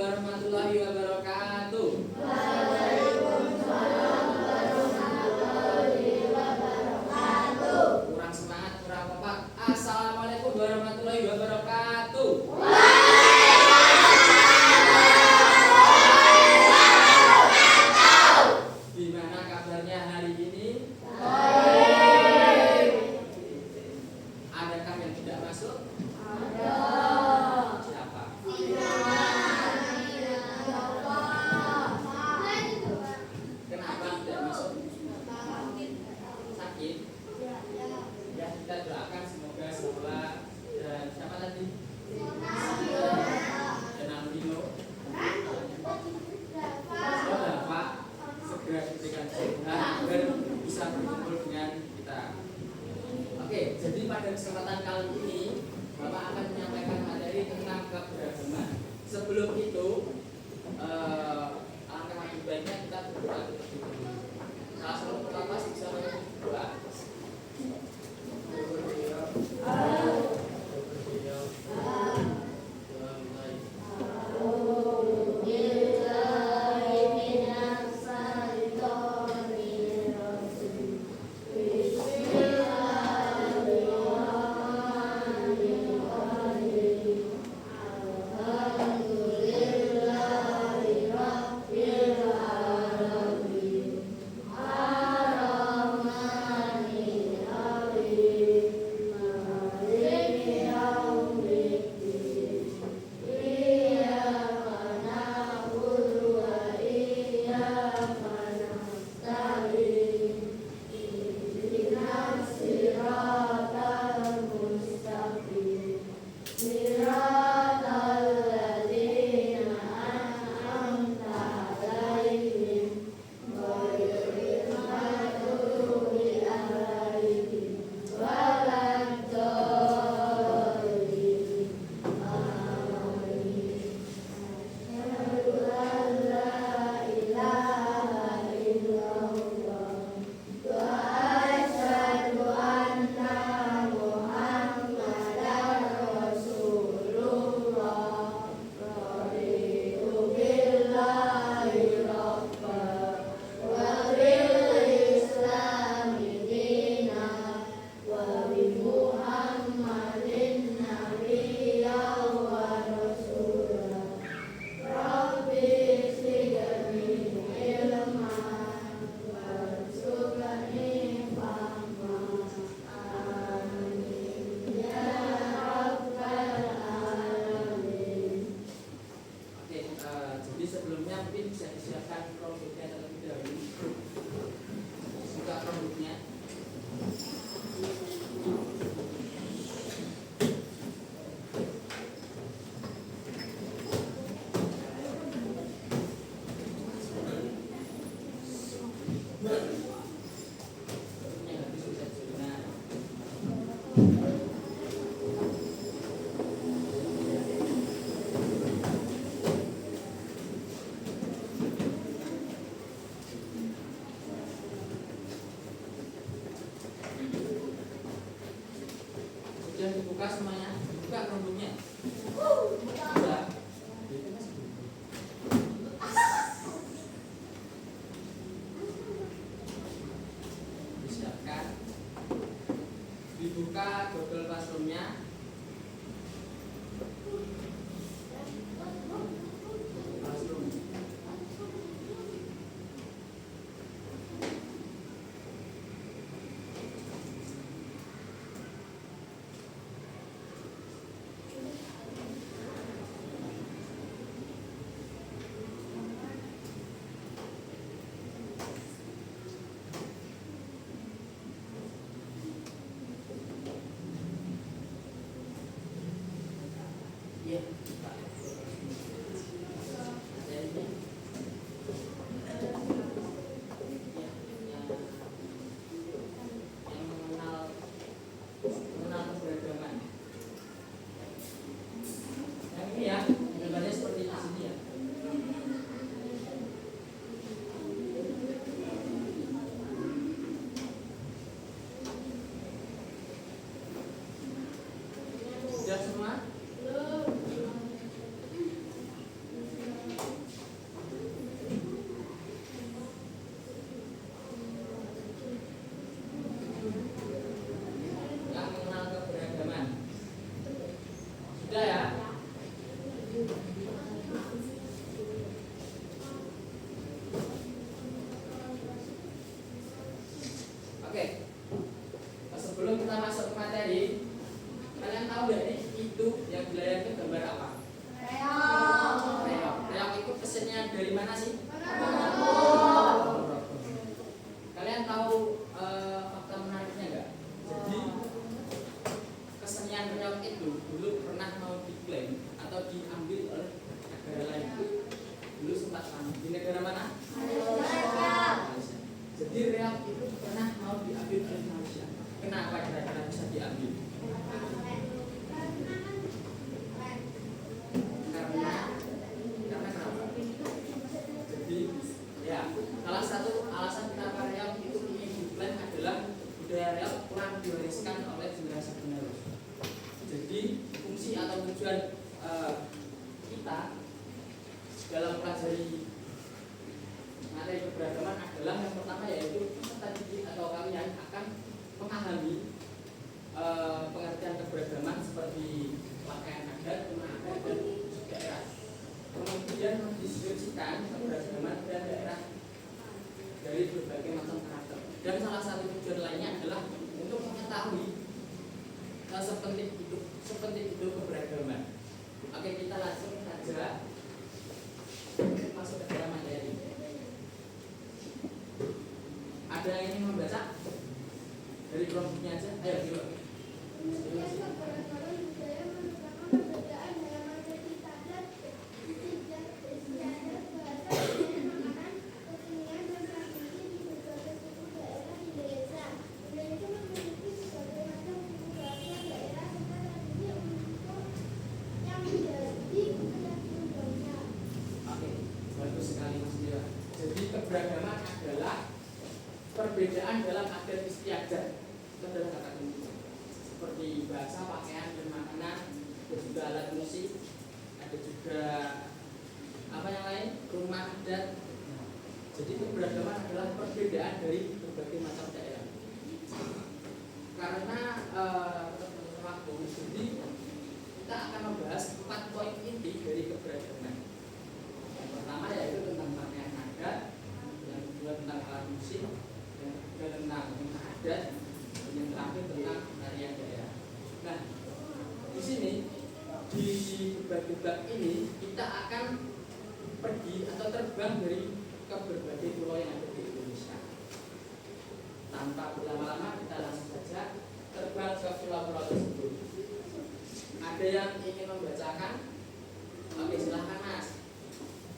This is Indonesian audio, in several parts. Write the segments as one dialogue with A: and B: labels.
A: warahmatullahi wabarakatuh. Kurang semangat, kurang kompak. Assalamualaikum warahmatullahi wabarakatuh. Gimana kabarnya hari ini? Adakah yang tidak masuk? Siapa? Kenapa tidak masuk? Sakit? Ya, kita doakan semoga sekolah dan siapa tadi? Dan Alvino. Semoga Bapak segera diberikan kesembuhan agar bisa berkumpul dengan kita. Oke, jadi pada kesempatan kali ini Bapak akan menyampaikan materi tentang keberagaman. Sebelum itu, alangkah lebih baiknya kita berdoa terlebih dahulu. Salah satu kelas bisa berdoa. Jadi sebelumnya mungkin bisa disiapkan produknya terlebih dahulu. Buka produknya. Sudah dibuka semuanya, buka produknya. Sudah. Disiapkan. Dibuka Google Classroom-nya. Classroom. Ya. Mengenal keberagaman. Yang ini ya, gambarnya seperti di sini ya. Sudah semua? ya. Oke. Sebelum kita masuk ke materi, kalian tahu nggak nih itu yang dilayar itu gambar apa? Reog. Reog itu pesennya dari mana sih? Kalian tahu fakta menariknya nggak? Jadi kesenian reog itu dulu pernah mau diklaim atau diambil oleh negara lain. Dulu sempat di negara mana? Malaysia. Jadi reog itu pernah mau diambil oleh Malaysia. Kenapa kira-kira bisa diambil? Karena kenapa? Jadi ya salah satu alasan kenapa reog itu ingin diklaim adalah budaya reog kurang diwariskan oleh generasi penerus. Jadi fungsi atau tujuan kita dalam pelajari materi keberagaman adalah yang pertama yaitu peserta didik atau kalian akan memahami pengertian keberagaman seperti pakaian adat, rumah adat, dan daerah. Kemudian mendeskripsikan keberagaman dan daerah dari berbagai macam karakter. Dan salah satu tujuan lainnya adalah untuk mengetahui sepenting itu keberagaman. Oke, kita langsung saja masuk ke dalam materi. Ada yang ingin membaca? Dari kelompoknya aja, ayo coba. Oke, bagus sekali Mas Dewa. Jadi keberagaman adalah perbedaan dalam adat istiadat. Itu adalah kata kunci. Seperti bahasa, pakaian, dan makanan, ada juga alat musik, ada juga apa yang lain, rumah adat. Jadi keberagaman adalah perbedaan dari berbagai macam daerah. Karena waktu, jadi kita akan membahas 4 poin inti dari keberagaman. Yang pertama yaitu tentang pakaian adat, yang kedua tentang alat musik, yang ketiga tentang rumah adat, dan yang terakhir tentang tarian daerah. Nah, di sini di bab ini kita akan pergi atau terbang dari ke berbagai pulau yang ada di Indonesia. Tanpa berlama-lama kita langsung saja terbang ke pulau-pulau tersebut. Ada yang ingin membacakan? Oke, silahkan Mas.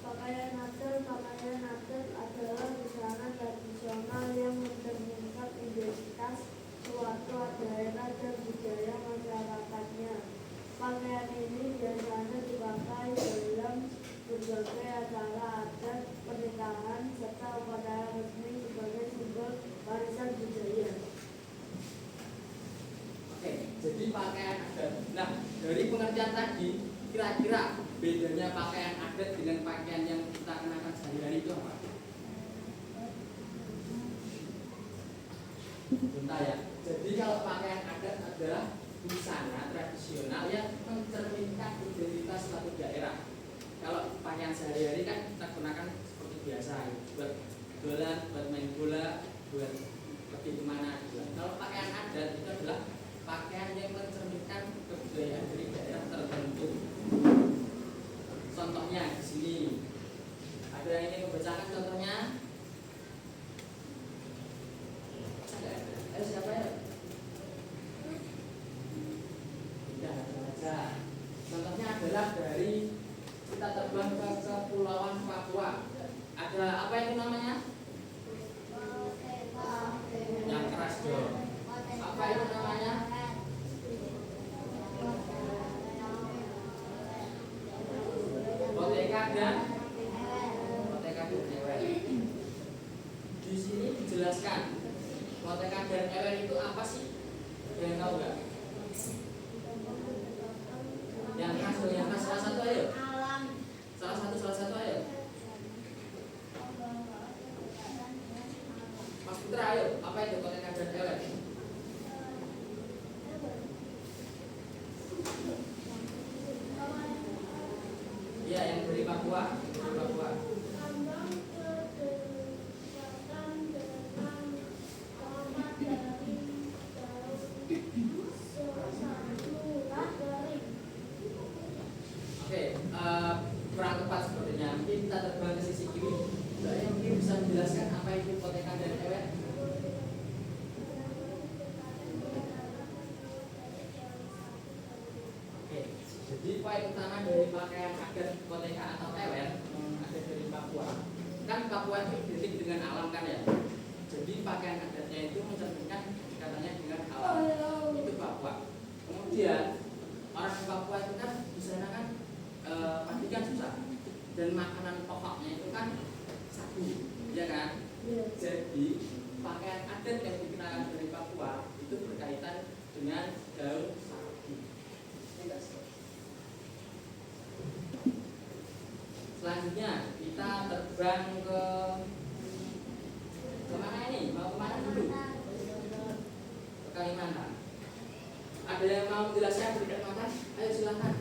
B: Pakaian adat adalah busana tradisional yang mencerminkan identitas suatu daerah dan budaya masyarakatnya. Pakaian ini biasanya dipakai dalam berbagai acara adat, pernikahan, serta upacara resmi sebagai simbol warisan budaya.
A: Oke, jadi pakaian adat. Nah, dari pengertian tadi, kira-kira bedanya pakaian adat dengan pakaian yang kita kenakan sehari-hari itu apa? Bentar ya. Jadi kalau pakaian adat adalah busana tradisional yang mencerminkan identitas suatu daerah. Kalau pakaian sehari-hari kan kita gunakan seperti biasa, buat jualan, buat main bola, buat pergi kemana. Kalau pakaian adat itu adalah pakaian yang mencerminkan kebudayaan dari daerah tertentu. Contohnya di sini ada yang ingin membacakan contohnya? Ayo siapa ya? Tidak ada. Contohnya adalah dari kita terbang ke Kepulauan Papua. Ada apa itu namanya? Yang keras dong. Apa itu namanya? Boteka dan ewer. Di sini dijelaskan boteka dan ewer itu apa sih? Ada yang tahu nggak? Yang khas salah satu ayo. Salah satu ayo. Mas Putra ayo. Apa itu boteka dan ewer? Iya, yang dari Papua. Dari Papua.
B: Lambang kedekatan dengan alamat dari daun sesadulah kering.
A: Oke, kurang tepat sepertinya. Mungkin kita terbang ke sisi kiri. Mbak Aya mungkin bisa menjelaskan apa itu kotekan dan ewek? Oke, jadi poin utama dari pakaian adat koteka atau ewek ada dari Papua. Kan Papua itu identik dengan alam kan ya. Jadi pakaian adatnya itu mencerminkan katanya dengan alam. Itu Papua. Kemudian orang Papua itu kan di sana kan pasti kan susah. Dan makanan pokoknya itu kan sagu, ya kan? Jadi pakaian adat yang dikenakan dari Papua itu berkaitan dengan daun sagu. Selanjutnya kita terbang ke mana ini? Mau kemana dulu? Ke Kalimantan. Ada yang mau menjelaskan berikan makan? Ayo silakan.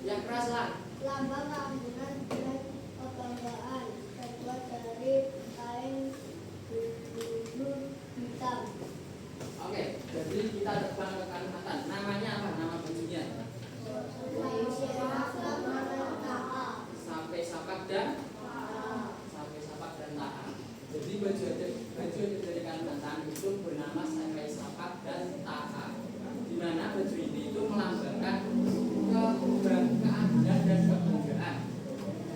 A: Yang keras lah.
B: Lambang keanggunan dan kebanggaan terbuat dari kain bulu hitam.
A: Oke, jadi kita terbang ke Kalimantan. Namanya apa? Nama bajunya? Sampai sapak dan tahan. Jadi baju dari Kalimantan itu bernama sampai sapak dan tahan. Di mana baju ini itu melambangkan keagungan dan kebanggaan.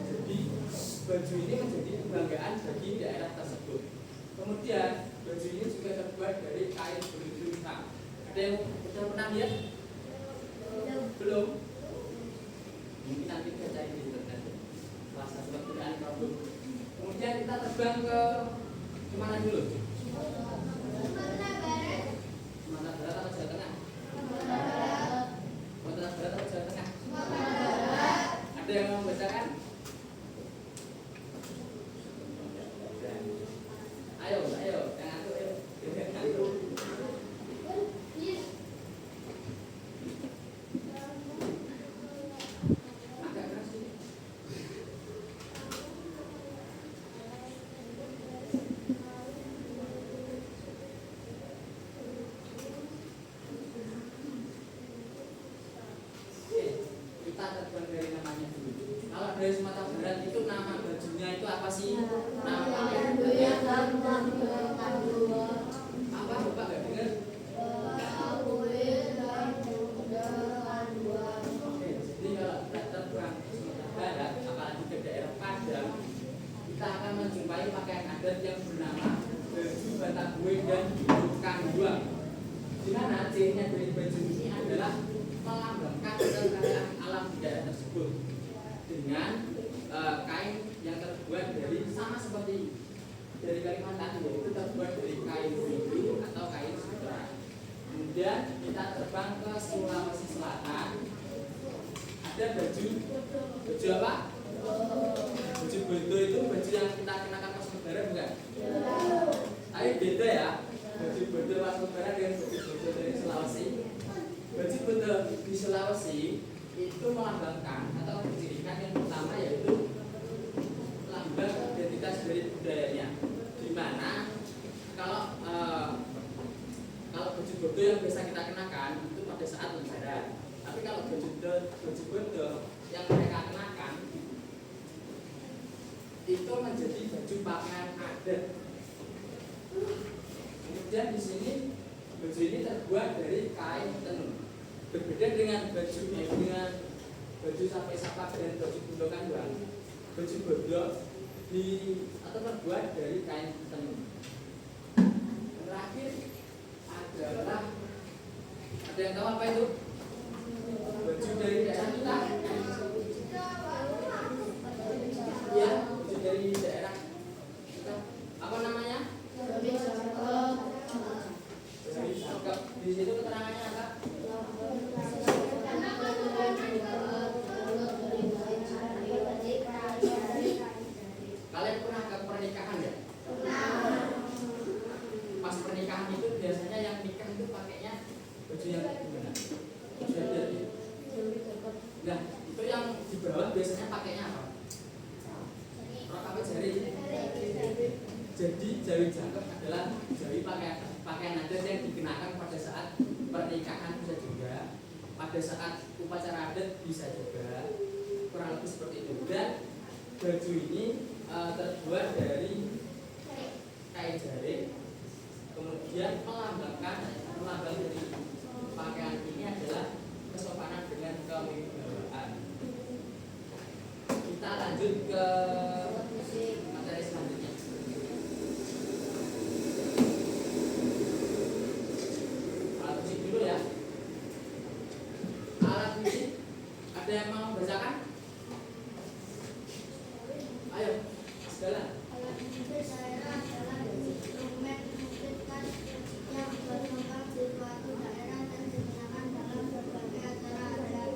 A: Jadi baju ini menjadi kebanggaan bagi daerah tersebut. Kemudian baju ini juga terbuat dari kain bulu hitam. Ada yang sudah pernah lihat? Belum? Mungkin nanti kita cari di internet. Rasa sebetulnya problem. Kemudian kita terbang ke mana dulu? Sumatera Barat atau Jawa Tengah? Sumatera Barat atau Jawa Tengah? Ada yang mau membacakan? Ayo, yang ngatur, ayo. Agak keras ini. Oke, kita terbang dari namanya dulu. Kalau dari Sumatera Barat itu nama bajunya itu apa sih? Nama bajunya apa? Bapak nggak dengar? Oke, jadi kalau kita terbang ke Sumatera Barat, apalagi ke daerah Padang, kita akan menjumpai pakaian adat yang bernama baju Batague dan Kandua. Di mana cirinya dari baju ini adalah melambangkan kekayaan alam di daerah tersebut dengan kain yang terbuat dari sama seperti dari Kalimantan, yaitu terbuat dari kain bulu atau kain sutra. Kemudian kita terbang ke Sulawesi Selatan. Ada baju apa? Baju bodo itu baju yang kita kenakan pas lebaran bukan? Tapi beda ya. Baju bodo pas lebaran dengan baju bodo dari Sulawesi. Baju bodo di Sulawesi itu melambangkan atau mencirikan yang pertama yaitu lambang identitas dari budayanya. Di mana kalau baju bodo yang biasa kita kenakan itu pada saat lebaran. Tapi kalau baju bodo yang mereka kenakan itu menjadi baju pakaian adat. Kemudian di sini baju ini terbuat dari kain tenun. Berbeda dengan baju sampai sapak dan baju bundokan doang. Baju bodo atau terbuat dari kain tenun. Terakhir adalah ada yang tahu apa itu? Baju dari daerah kita. Ya, baju dari daerah kita. Apa namanya? Dari Sagap. Di situ keterangannya apa? Kalian pernah ke pernikahan ya? Pas pernikahan itu biasanya yang nikah itu pakainya baju yang gimana? Baju adat ya? Nah, biasanya pakainya apa? Rok apa jari? Jadi jawi jangkep adalah jawi pakaian adat yang dikenakan pada saat pernikahan bisa juga, pada saat upacara adat bisa juga, kurang lebih seperti itu. Dan baju ini terbuat dari kain jarik, kemudian melambang dari pakaian ini adalah kesopanan dengan kewibawaan. Kita lanjut ke materi selanjutnya. Alat musik dulu ya. Alat musik, ada yang mau bacakan? Ayo, segala.
B: Alat musik daerah adalah instrumen musik khas yang berkembang di suatu daerah dan digunakan dalam berbagai acara adat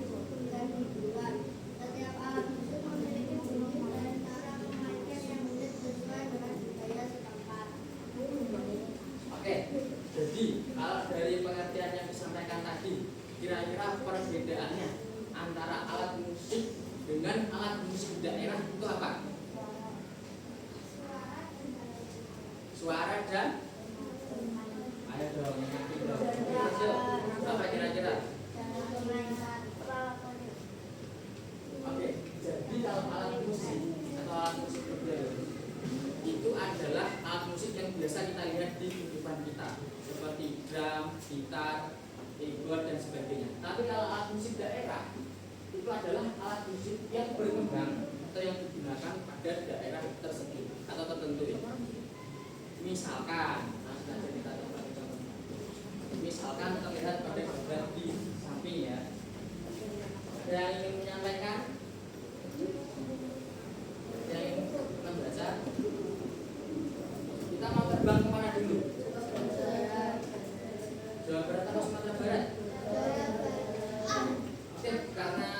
B: dan hiburan. Setiap alat musik memiliki fungsi dan cara memainkan yang unik sesuai dengan budaya setempat.
A: Oke, jadi kalau dari pengertian yang disampaikan tadi, kira-kira perbedaannya antara alat musik dengan alat musik daerah itu apa? Suara dan ayo dong, yakin dong. Apa kira-kira? Oke, jadi kalau alat musik atau alat musik daerah itu adalah alat musik yang biasa kita lihat di kehidupan kita, seperti drum, gitar, keyboard dan sebagainya. Tapi kalau alat musik daerah itu adalah alat musik yang berkembang atau yang digunakan pada daerah tersebut atau tertentu. Misalkan, misalkan terlihat pada gambar di samping ya. Ada yang ingin menyampaikan? Yang ingin membaca? Kita mau terbang kemana dulu? Jawa Barat atau Sumatera Barat? Oke, karena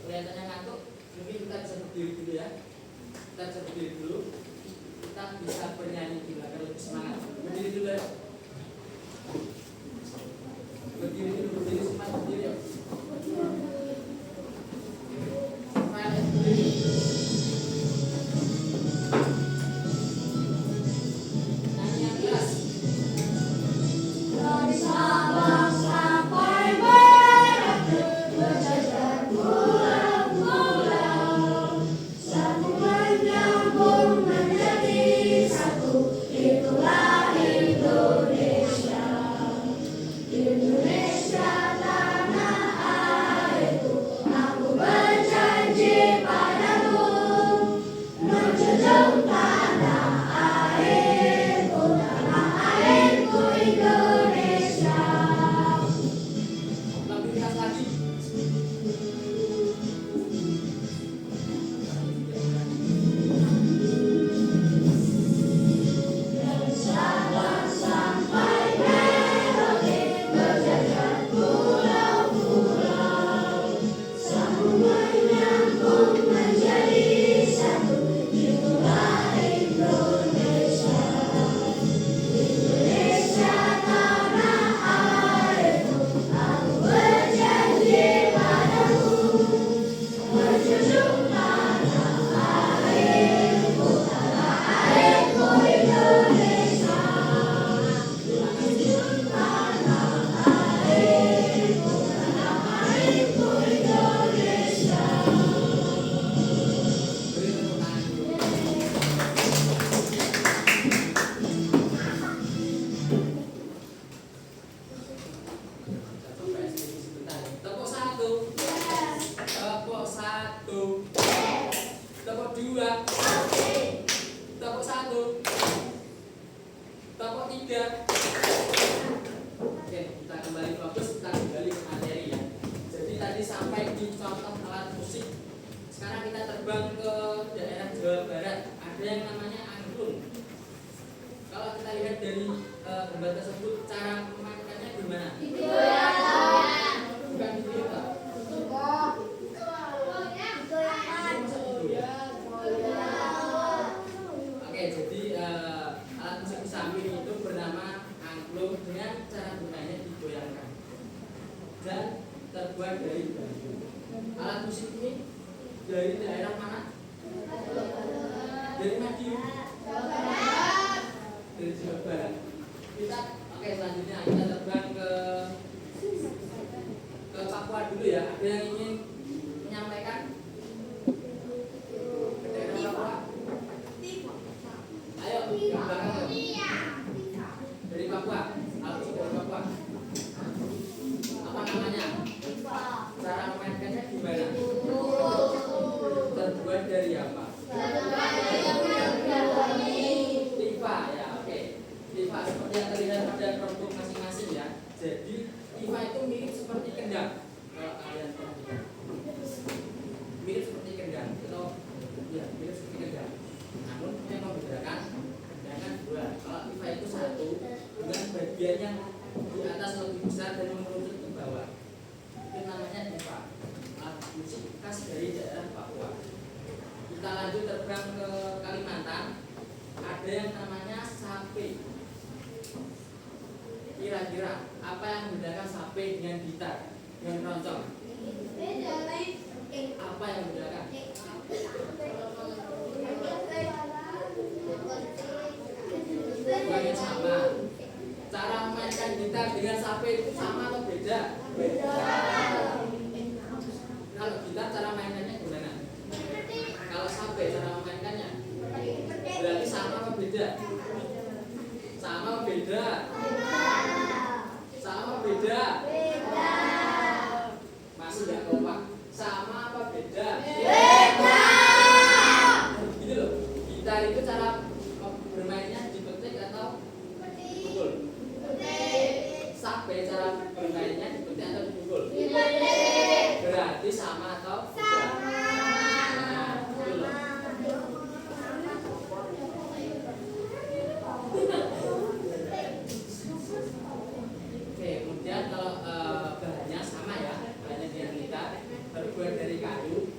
A: kelihatannya ngantuk, mungkin kita bisa berdiri dulu ya. Kita bisa berdiri dulu. Kita bisa bernyanyi di belakang lebih semangat. Berdiri dulu ya. Berdiri dulu, berdiri semangat, berdiri ya. terbuat dari bambu. Alat musik ini dari daerah mana? Dari Madiun. Dari Jawa Barat. Kita oke, selanjutnya kita terbang ke Papua dulu ya. Ada yang ingin menyampaikan ke daerah Papua? Ayo, ke belakang. Dari Papua. Aku dari Papua. Apa namanya? Cara memainkannya gimana? Terbuat dari apa? Tifa ya, oke. Tifa seperti yang terlihat pada kelompok masing-masing ya. Jadi tifa itu mirip seperti kendang. Kalau kalian perhatikan, mirip seperti kendang. Atau ya mirip seperti kendang. Namun yang membedakan dengan dua. Kalau tifa itu satu dengan bagian yang di atas lebih besar dan mengerucut ke bawah. Itu namanya tifa. Alat musik khas dari daerah Papua. Kita lanjut terbang ke Kalimantan. Ada yang namanya sape. Kira-kira apa yang membedakan sape dengan gitar, dengan keroncong? Apa yang membedakan? Bukannya sama. Cara memainkan gitar dengan sape itu sama atau beda? Kalau gitar cara mainannya gimana? Kalau sape cara memainkannya berarti sama atau beda? Sama atau beda? Sama atau beda? Masih nggak kompak. Sama apa beda? Gitu loh. Gitar itu cara bermainnya dipetik atau dipukul? Sape cara bermainnya dipetik atau dipukul? Berarti sama atau beda? Nah, gitu loh. Oke, kemudian kalau bahannya sama ya, bahannya dengan kita terbuat dari kayu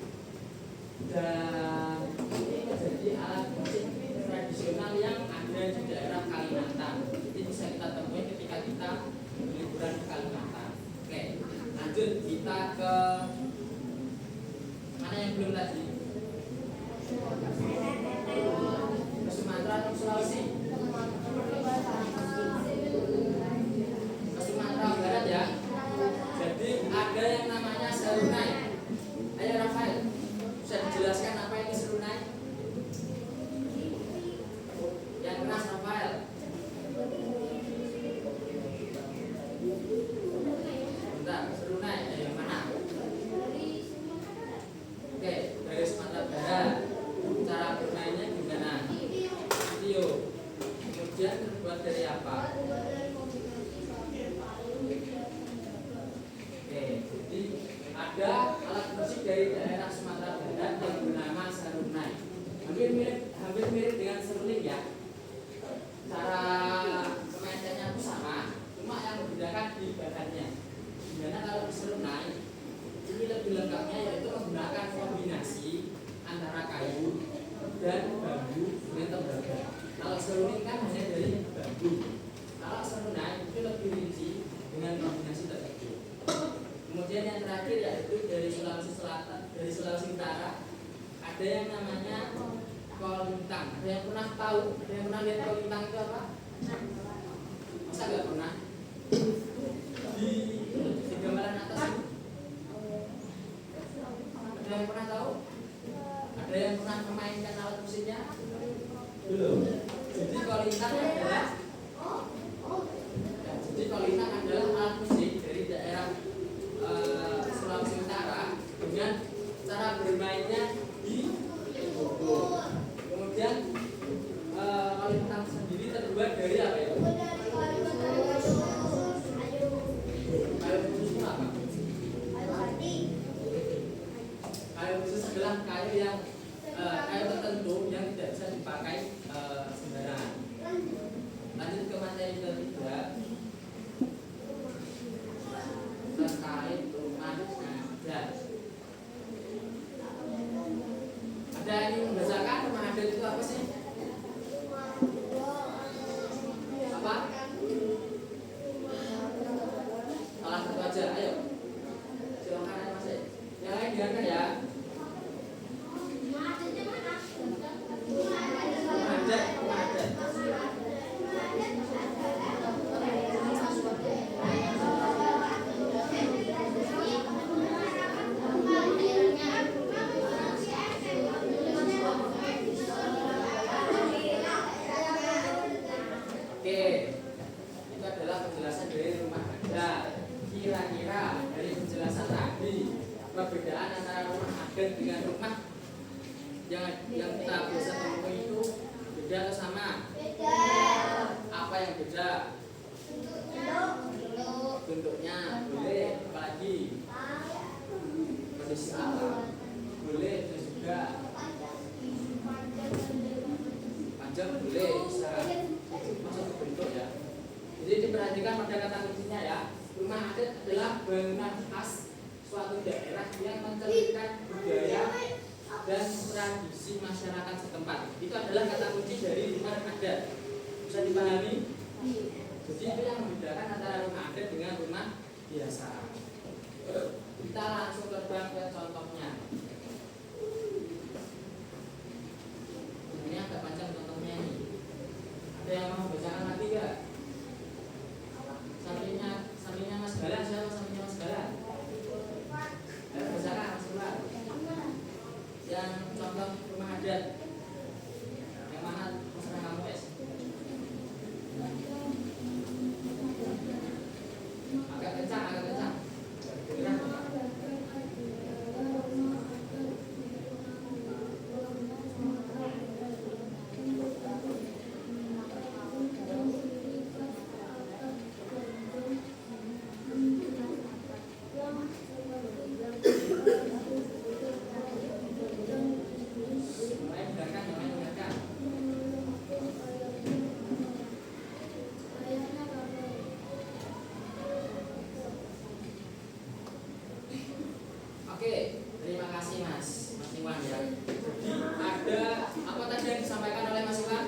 A: dan ini menjadi alat musik tradisional yang ada di daerah Kalimantan. Jadi bisa kita temui ketika kita liburan ke Kalimantan. Oke, lanjut kita ke mana yang belum tadi? Ke Sumatera atau Sulawesi? Ke Sumatera Barat ya. Jadi ada yang namanya serunai. Ayo Rafael, bisa dijelaskan apa ini serunai? Yang keras Rafael. Bentar, serunai yang mana? Oke, dari Sumatera Barat. Cara bermainnya gimana? Video. Kemudian terbuat dari apa? Oke, jadi ada alat musik dari daerah Sumatera Barat yang bernama sarunai. Hampir mirip dengan seruling ya. Cara pemainannya itu sama, cuma yang membedakan di bahannya. Dimana kalau serunai ini lebih lengkapnya yaitu menggunakan kombinasi antara kayu dan bambu dengan tembaga. Kalau seruling kan hanya dari bambu. Kalau serunai itu lebih rinci dengan kombinasi tertentu. Kemudian yang terakhir yaitu dari Sulawesi Selatan, dari Sulawesi Utara ada yang namanya kolintang. Ada yang pernah tahu? Ada yang pernah lihat kolintang itu apa? Masa nggak pernah? Di gambaran atas ini. Ada yang pernah tahu? Ada yang pernah memainkan alat musiknya? Belum. Jadi kolintang adalah alat musik dari daerah Sulawesi Utara dengan cara bermainnya di bobo. Kemudian kolintang sendiri terbuat dari apa ya? Kayu khusus itu apa? Kayu khusus adalah kayu yang kayu tertentu yang tidak bisa dipakai sembarangan. Lanjut ke materi ketiga terkait rumah adat. Ada yang membacakan rumah adat itu apa sih? Apa? Salah satu aja, ayo. kira-kira dari penjelasan tadi perbedaan antara rumah adat dengan rumah yang kita biasa temui itu beda atau sama?
B: Beda.
A: Apa yang beda? Bentuknya boleh, apalagi kondisi alam boleh, dan juga panjang boleh, bisa masuk ke bentuk ya. Jadi diperhatikan pada kata kuncinya ya. Rumah adat adalah bangunan khas suatu daerah yang mencerminkan budaya dan tradisi masyarakat setempat. Itu adalah kata kunci dari rumah adat. Bisa dipahami? Jadi itu yang membedakan antara rumah adat dengan rumah biasa. Kita langsung terbang ke contohnya. Ini agak panjang contohnya ini. Ada yang mau bacakan lagi gak? Sampingnya Mas Galan, siapa sampingnya Mas Galan? Ayo bacakan Mas Galan. Yang contoh rumah adat. Yang mana terserah kamu guys? Agak kencang. Kedengeran nggak? Mulai dengarkan. Oke, terima kasih Mas Iwan ya. Jadi ada apa tadi yang disampaikan oleh Mas Iwan?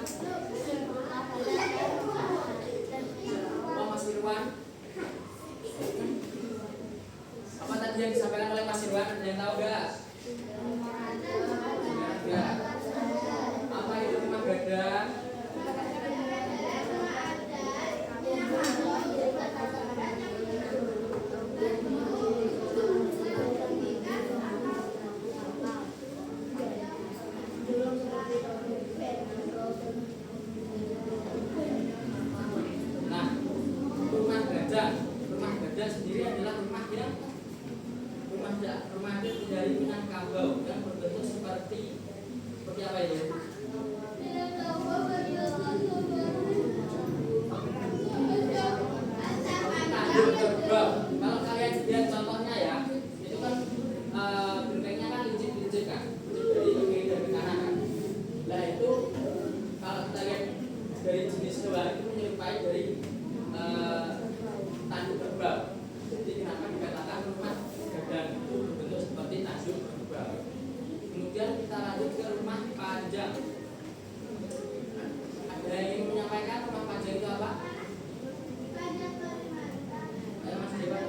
A: Oh Mas Irwan. Apa tadi yang disampaikan oleh Mas Irwan? Ada yang tahu gak? Enggak. Apa itu rumah gadang? Nah, rumah gadang sendiri adalah rumah dari minang kabau yang berbentuk seperti apa itu? Tanjung kerbau. Kalau kalian lihat contohnya ya, itu kan bentengnya kan lincip kan, dari kiri dan ke kanan kan. Nah itu kalau kita lihat dari jenis hewan itu menyerupai dari tanjung kerbau. Jadi kenapa dikatakan rumah gadang itu berbentuk seperti tanjung kerbau. Kemudian kita lanjut ke rumah panjang. Ada yang ingin menyampaikan rumah panjang itu apa? Ayo Mas Dewa.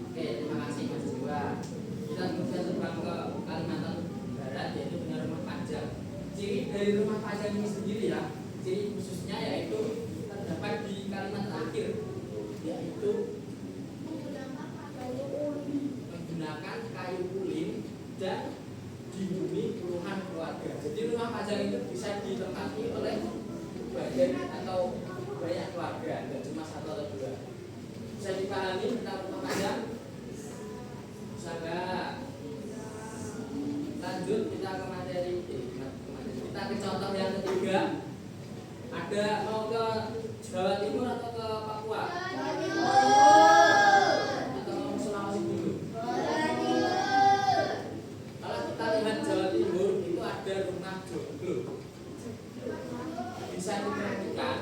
A: Oke, terima kasih Mas Dewa. Kita kemudian terbang ke Kalimantan Barat, yaitu punya rumah panjang. Ciri dari rumah panjang ini sendiri ya, ciri khususnya yaitu terdapat di kalimat terakhir, yaitu menggunakan kayu ulin dan dihuni puluhan keluarga. Jadi rumah panjang itu bisa ditempati oleh bagian atau banyak keluarga, tidak cuma satu atau dua. Bisa dipahami tentang rumah panjang? Bisa nggak? Lanjut kita ke materi. Kita ke contoh yang ketiga. Ada mau ke Jawa Timur atau ke Papua?
B: Jawa Timur.
A: Atau mau ke Sulawesi dulu?
B: Jawa Timur.
A: Kalau kita lihat Jawa Timur itu ada rumah joglo. Bisa diperhatikan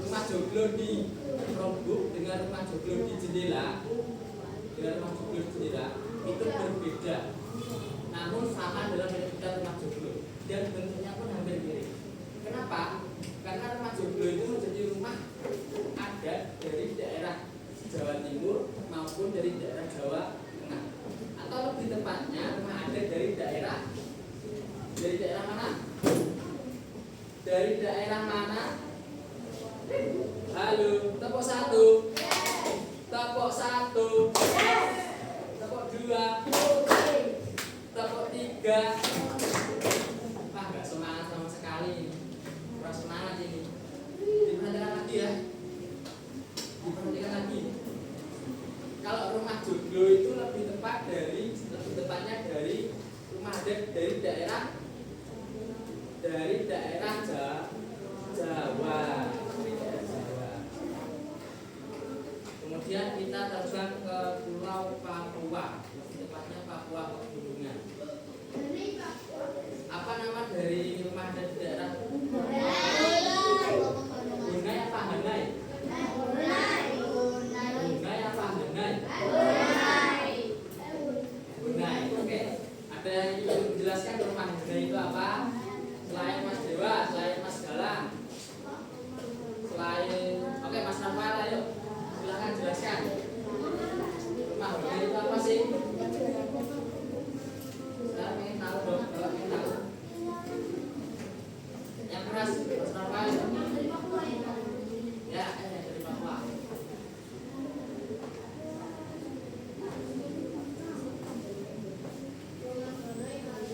A: rumah joglo di Rombuk dengan rumah joglo di jendela, itu berbeda. Namun sama dalam bentuk rumah joglo dan bentuknya pun hampir mirip. Kenapa? Karena rumah joglo itu menjadi rumah adat dari daerah Jawa Timur maupun dari daerah Jawa Tengah. Atau lebih tepatnya rumah adat dari daerah mana? Dari daerah mana? Halo, tepuk satu. Tepuk satu. Tepuk dua. tiga. Wah, nggak semangat sama sekali ini. Kurang semangat ini. Diperhatikan lagi ya. Diperhatikan lagi. Kalau rumah joglo itu lebih tepatnya dari rumah adat dari daerah Jawa. Kemudian kita terbang ke Pulau Papua, lebih tepatnya Papua Pegunungan. Apa nama dari rumah adat di daerah? Bunai apa Hanai? Bunai apa Hanai? Bunai. Oke. Ada yang ingin menjelaskan rumah Bunai itu apa? Selain Mas Dewa, selain Mas Galang, selain Mas Rafael, ayo silakan jelaskan. Rumah Bunai itu apa sih? Saya ingin tahu dong, kalau ingin tahu. Yang keras, Mas Rafael. Ya, dari Papua.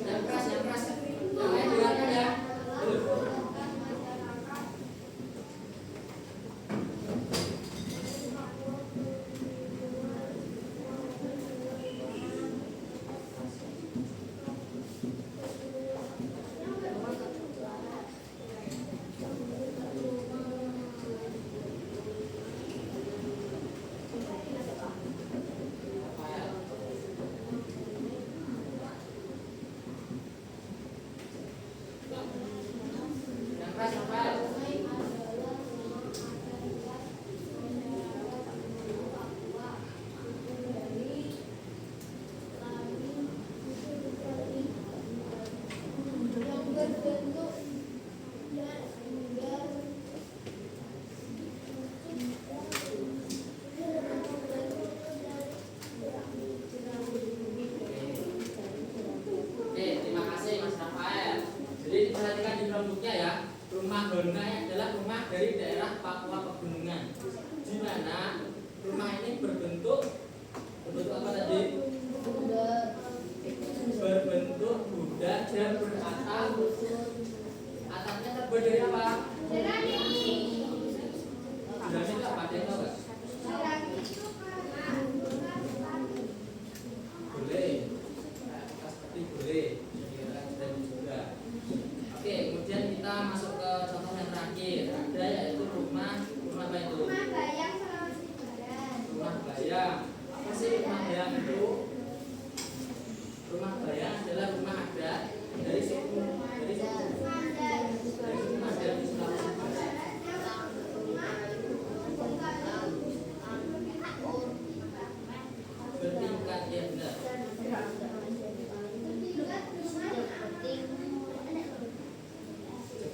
A: Yang keras. Yang lain dengarkan ya. Yang keras, Rafael. Oke, terima kasih Mas Rafael. Jadi diperhatikan di produknya ya. Rumah Honai adalah rumah dari daerah Papua Pegunungan. Di mana rumah ini berbentuk apa tadi? Berbentuk budak dan beratap. Atapnya terbuat dari apa? Jerami itu apa? Ada yang tahu nggak? Boleh. Seperti boleh. Jerami juga. Oke, kemudian kita masuk ke contoh yang terakhir. Ada yaitu rumah apa itu?
B: Rumah bayang Sulawesi Barat.
A: Rumah bayang. Apa sih rumah bayang itu? Rumah bayang adalah rumah adat dari suku Madang di Sulawesi Barat. Bertingkat ya benar.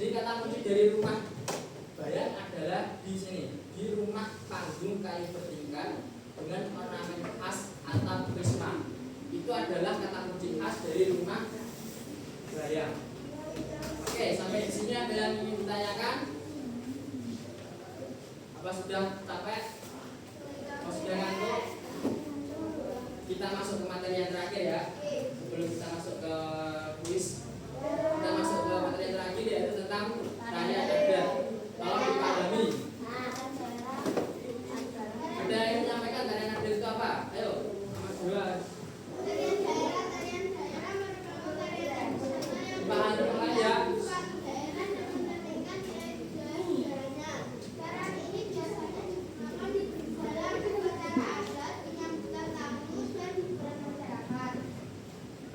A: Jadi kata kunci dari rumah bayang adalah di sini, di rumah panggung kayu bertingkat dengan ornamen khas atap prisma. Itu adalah kata kunci khas dari rumah bayang. Oke, sampai di sini ada yang ingin ditanyakan? Apa sudah capek? Apa sudah ngantuk? Kita masuk ke materi yang terakhir ya. Sebelum kita masuk ke kuis, kita masuk ke materi yang terakhir yaitu tentang tarian adat. Tolong dipahami. Ada yang menyampaikan tarian adat itu apa? Ayo, Mas Dua.
B: Tarian daerah merupakan tarian tradisional yang
A: Dipahami ya.
B: suatu daerah dan mementingkan nilai budaya sejarahnya. Tarian ini biasanya digunakan dalam upacara adat, penyambutan tamu, dan hiburan masyarakat.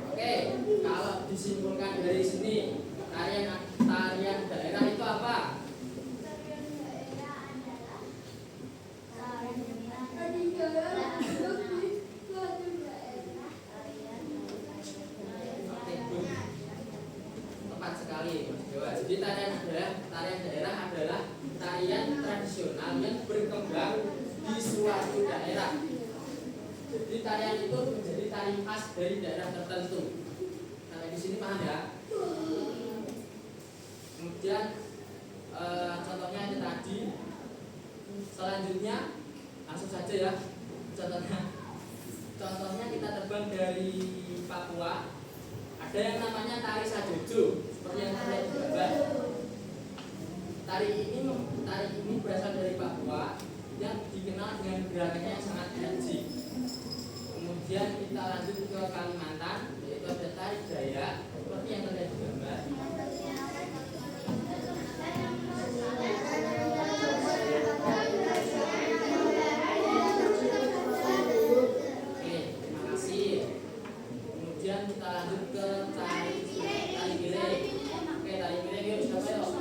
A: Oke, kalau disimpulkan dari sini, tarian daerah itu apa?
B: Tarian daerah adalah tarian daerah di suatu daerah.
A: Oke, good. Tepat sekali Mas Dewa. Jadi tarian daerah adalah tarian tradisional yang berkembang di suatu daerah. Jadi tarian itu menjadi tari khas dari daerah tertentu. Sampai di sini paham ya? Kemudian contohnya itu tadi. Selanjutnya langsung saja ya. Contohnya kita terbang dari Papua. Ada yang namanya tari sajojo, seperti yang terlihat di gambar. Tari ini berasal dari Papua yang dikenal dengan gerakannya yang sangat energi. Kemudian kita lanjut ke Kalimantan, yaitu ada tari Dayak, seperti yang terlihat di gambar. Oke, terima kasih. Kemudian kita lanjut ke tari Giring. Oke, tari Giring yuk, siapa yuk?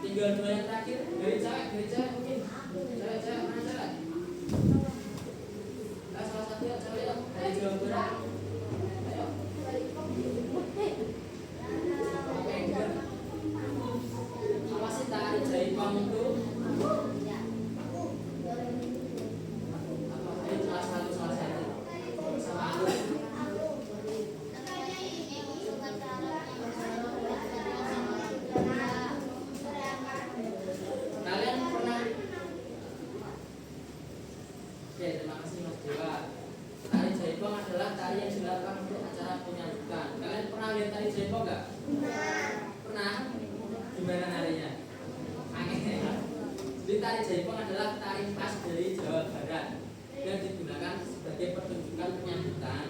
A: Tinggal dua yang terakhir, dari cewek mungkin. Cewek, mana cewek? Salah satu yuk, cewek yuk, dari Jawa Barat. Ayo. Oke, dengar. Apa sih tari jaipong itu? Apa? Ayo salah satu. Sama aku. Kalian pernah? Oke, terima kasih Mas Dewa. Tari jaipong adalah tari yang dilakukan untuk acara penyambutan. Kalian pernah lihat tari jaipong nggak? Pernah? Gimana narinya? Jadi tari jaipong adalah tari khas dari Jawa Barat yang digunakan sebagai pertunjukan penyambutan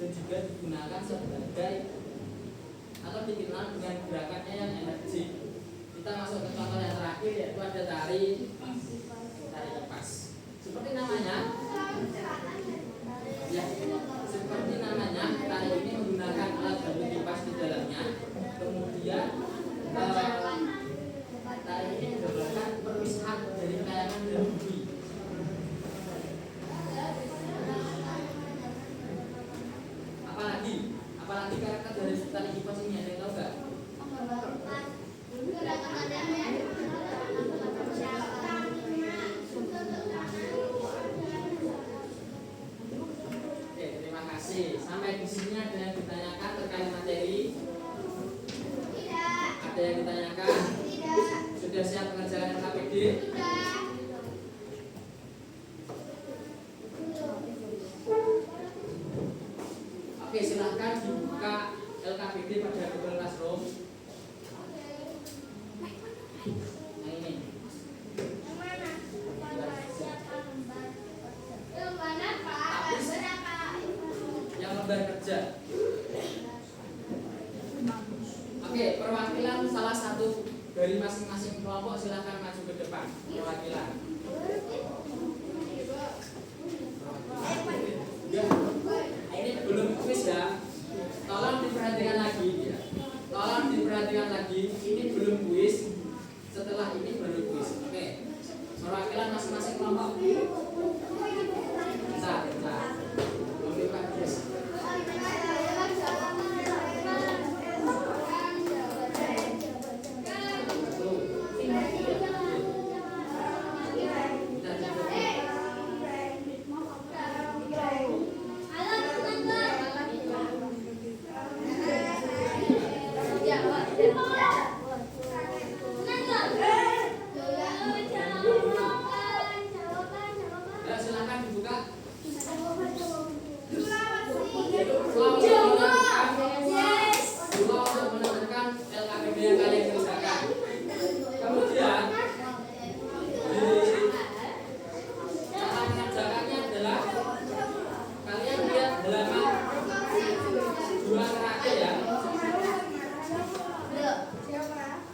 A: dan juga digunakan sebagai atau dikenal dengan gerakannya yang energik. Kita masuk ke contoh yang terakhir, yaitu ada tari kipas. Seperti namanya, ya, seperti namanya, tari ini menggunakan alat bantu kipas di dalamnya. Kemudian tari ini menggambarkan perpisahan dari kayangan dan bumi. Apalagi karakter dari tari kipas ini, ada yang tahu nggak? Oke, terima kasih. Sampai di sini ada yang ditanyakan terkait materi? Tidak. Ada yang ditanyakan? Tidak. Sudah siap mengerjakan LKPD? Sudah. Oke, silahkan dibuka LKPD pada Google Classroom. Yang ini.
B: Yang mana? Siapa lembar? Yang mana Pak?
A: Yang lembar kerja. Oke, perwakilan salah satu dari masing-masing kelompok silahkan maju ke depan. Perwakilan. Ya, ini belum kuis ya. Tolong diperhatikan lagi ya. Tolong diperhatikan lagi. Ini belum kuis. Setelah ini baru kuis. Oke. Perwakilan masing-masing kelompok. Bentar. Belum dipraktis. Ya, silakan dibuka. Dua untuk menentukan LKPD yang kalian kerjakan. Kemudian cara mengerjakannya adalah kalian lihat halaman 2 terakhir ya.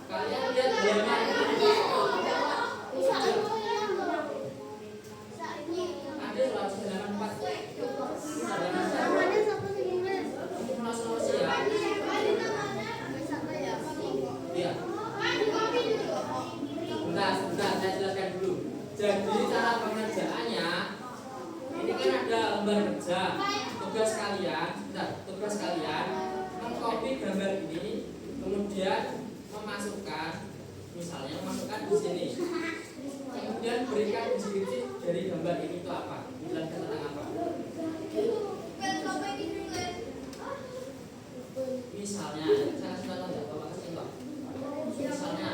A: Kalian lihat halaman ada langsung halaman 4. Iya. Bentar, saya jelaskan dulu. Jadi cara pengerjaannya ini kan ada lembar kerja. Tugas kalian mengcopy gambar ini, kemudian memasukkan di sini. Kemudian berikan deskripsi dari gambar ini itu apa? Menjelaskan tentang apa? Misalnya, saya kasih contoh ya, Bapak kasih contoh. Misalnya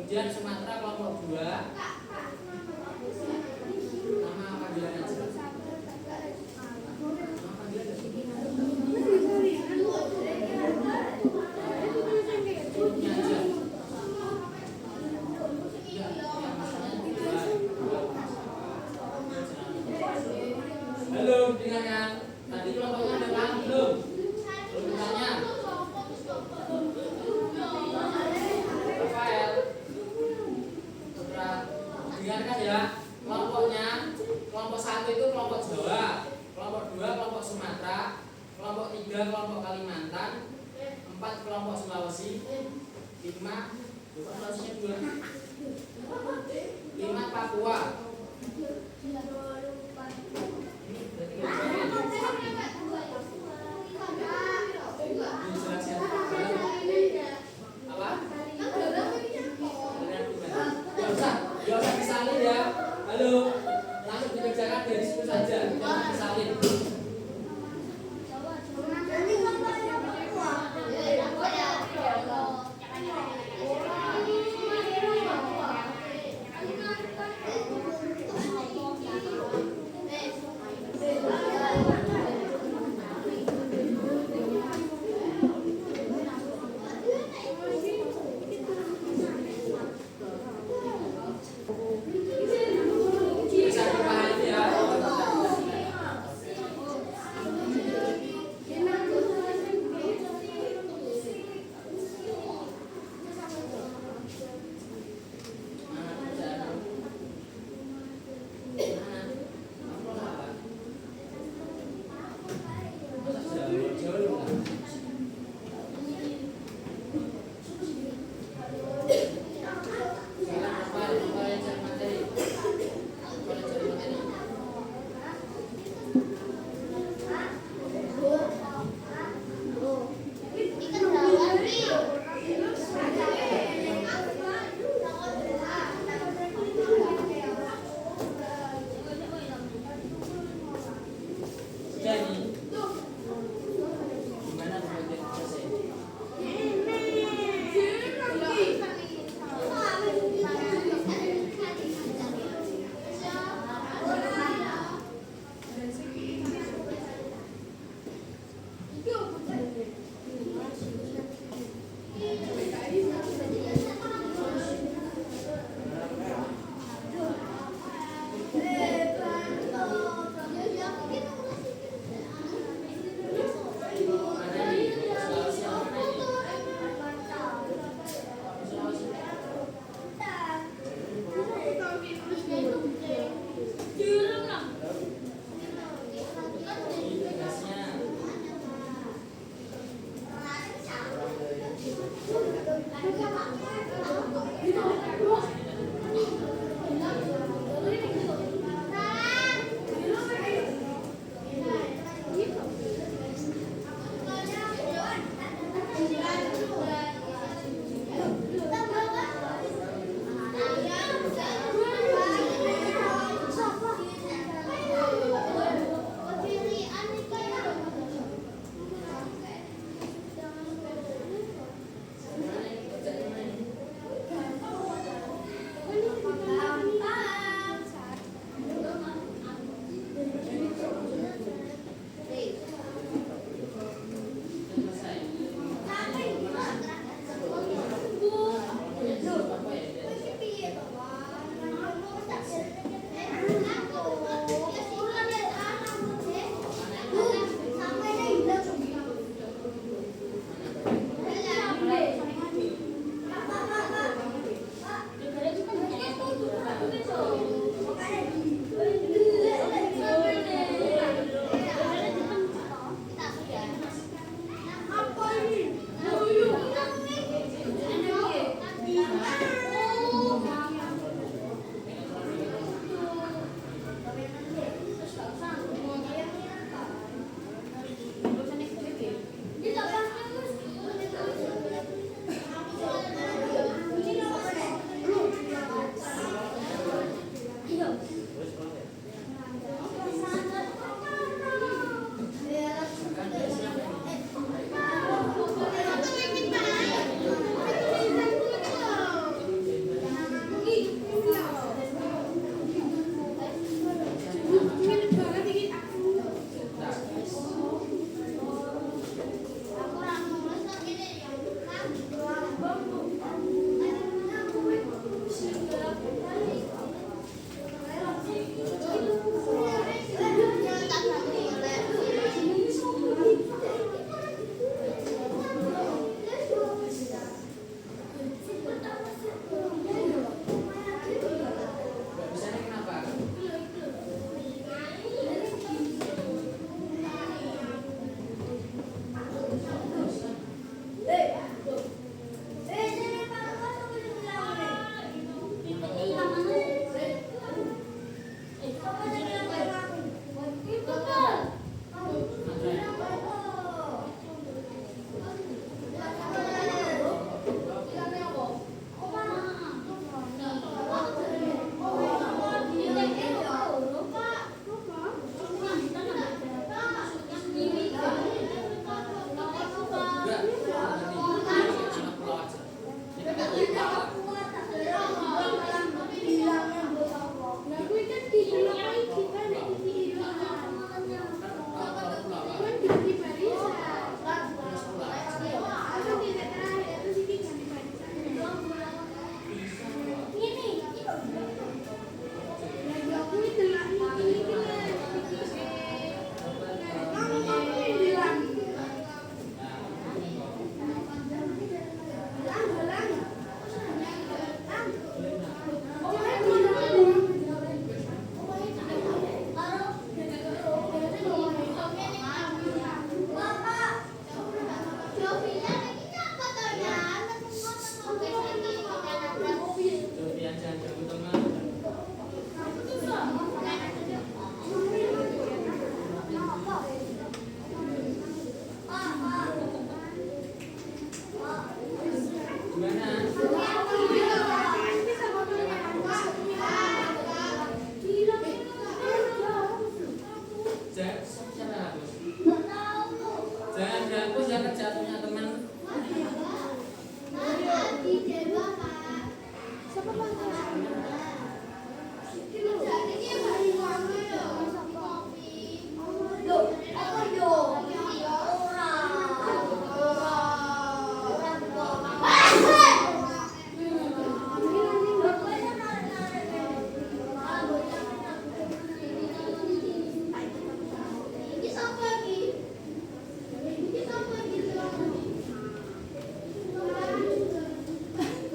A: Kemudian Sumatera kelompok 2. Nama panggilan aja. Nama panggilan aja. Ini aja. Ya, yang masalahnya 2. Halo, dengarkan. Tadi kelompoknya ada kan? Belum? Belum ditanya. Rafael, Putra, dengarkan ya. Kelompoknya, kelompok 1 itu kelompok Jawa, kelompok 2 kelompok Sumatera, kelompok 3 kelompok Kalimantan, 4 kelompok Sulawesi, 5 Sulawesinya 2, 5 Papua. Ini berarti apa? Gak usah disalin ya. Halo, langsung dikerjakan dari situ saja. Jangan disalin.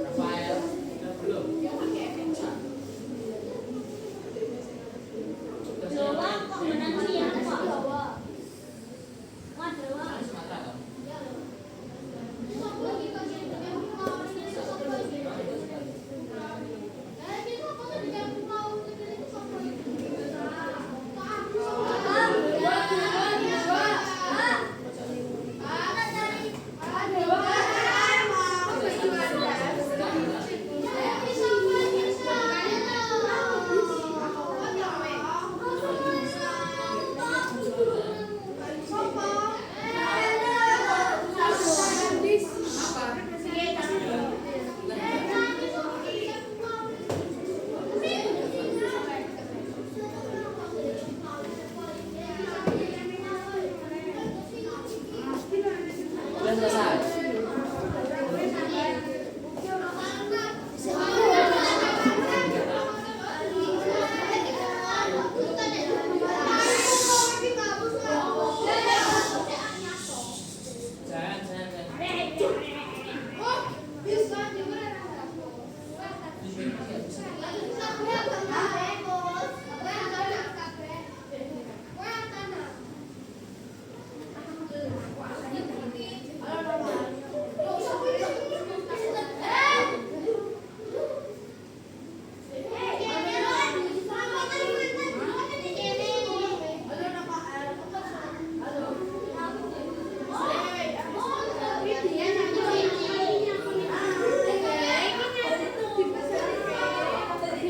A: Rafael, udah belum?
C: Jawa kok menang sih ya, Pak?
A: Sumatera toh? Udah selesai.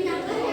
A: Jangan.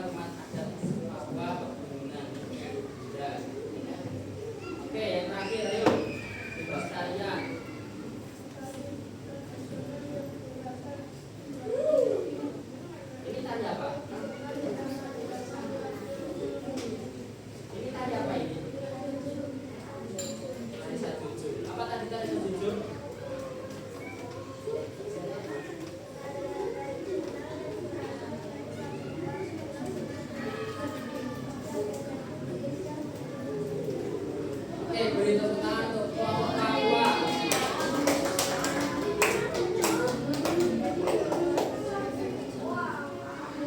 A: rumah adat Papua Pegunungan. Ya. Oke, yang terakhir ayo. Bebas tarian. Ini tari apa? Ini tari apa ini? Tari sajujur. Apa tadi tari sajujur? Oke, beri tepuk tangan untuk kelompok Papua.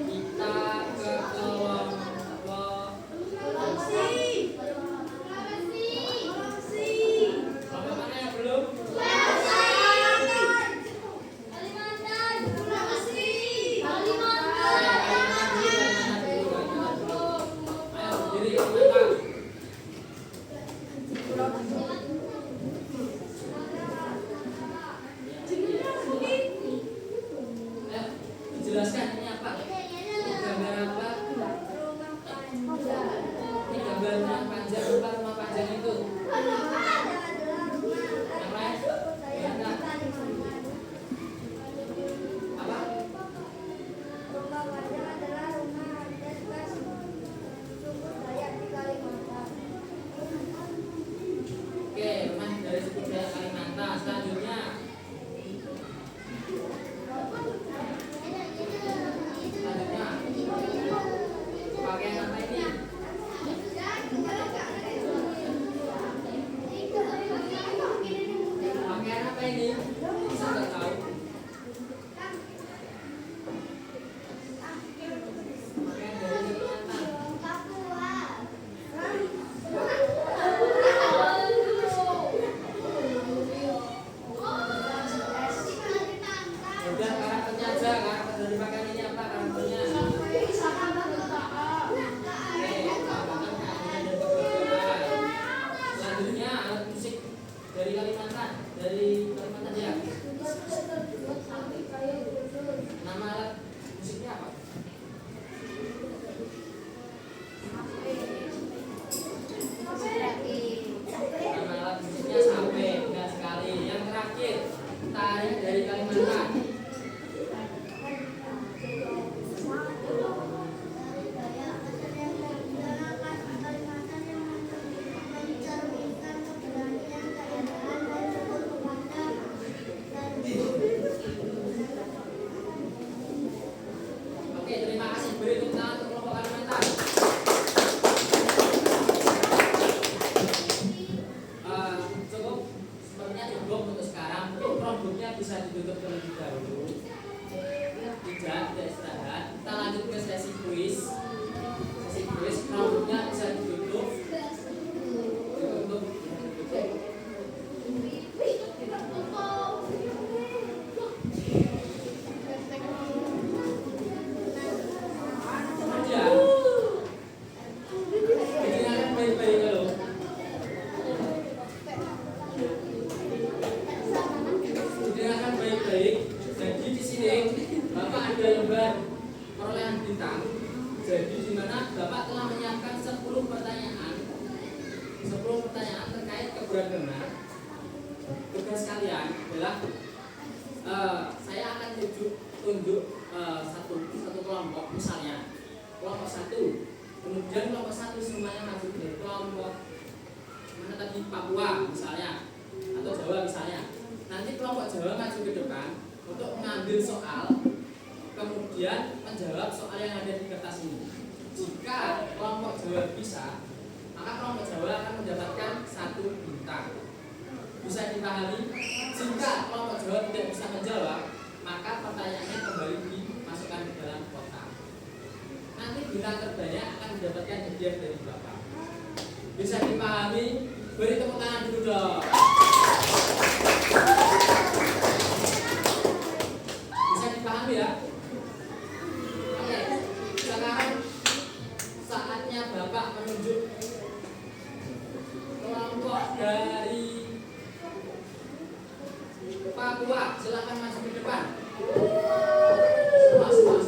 A: Kita ke kelompok kelompok mana yang belum? Ayo berdiri Kalimantan. Ayo dijelaskan ini apa? Ini gambar apa? Ini gambarnya panjang apa rumah panjang itu? Yang lain? Gimana? Apa?
B: Rumah Padang adalah rumah adat khas suku Dayak di Kalimantan.
A: Oke, rumah dari suku Dayak Kalimantan. Selanjutnya pakaian apa ini? Pakaian apa ini? Bisa nggak tahu? Pakaian dari Kalimantan. Udah karakternya aja, karakter dari pakaian ini apa karakternya? Selanjutnya alat musik dari Kalimantan ya. Nama alat musiknya apa? Nama alat musiknya sampai enggak sekali. Yang terakhir tari dari Kalimantan. Oke, terima kasih. Beri tepuk tangan untuk kelompok Kalimantan. Cukup, sepertinya cukup untuk sekarang. Untuk produknya bisa ditutup terlebih dahulu. Tidak istirahat. Kita lanjut ke sesi kuis. Sesi kuis, produknya bisa ditutup. Ditutup. Kemudian, dengarkan baik-baik dulu. Dengarkan baik-baik. Jadi di sini Bapak ada lembar perolehan bintang. Jadi di mana Bapak telah menyiapkan 10 pertanyaan. 10 pertanyaan terkait keberagaman. Tugas kalian adalah saya akan tunjuk satu kelompok, misalnya kelompok 1. Kemudian kelompok 1 semuanya maju ke kelompok mana tadi, Papua misalnya atau Jawa misalnya. Nanti kelompok Jawa maju ke depan untuk mengambil soal, kemudian menjawab soal yang ada di kertas ini. Jika kelompok Jawa bisa, maka kelompok Jawa akan mendapatkan 1 bintang. Bisa dipahami? Jika kelompok Jawa tidak bisa menjawab, maka pertanyaannya kembali dimasukkan ke dalam kotak. Nanti bintang terbanyak akan mendapatkan hadiah dari Bapak. Bisa dipahami? Beri tepuk tangan dulu dong. Bisa dipahami ya? Oke, sekarang saatnya Bapak menunjuk kelompok dari Papua. Silakan masuk ke depan. Semua.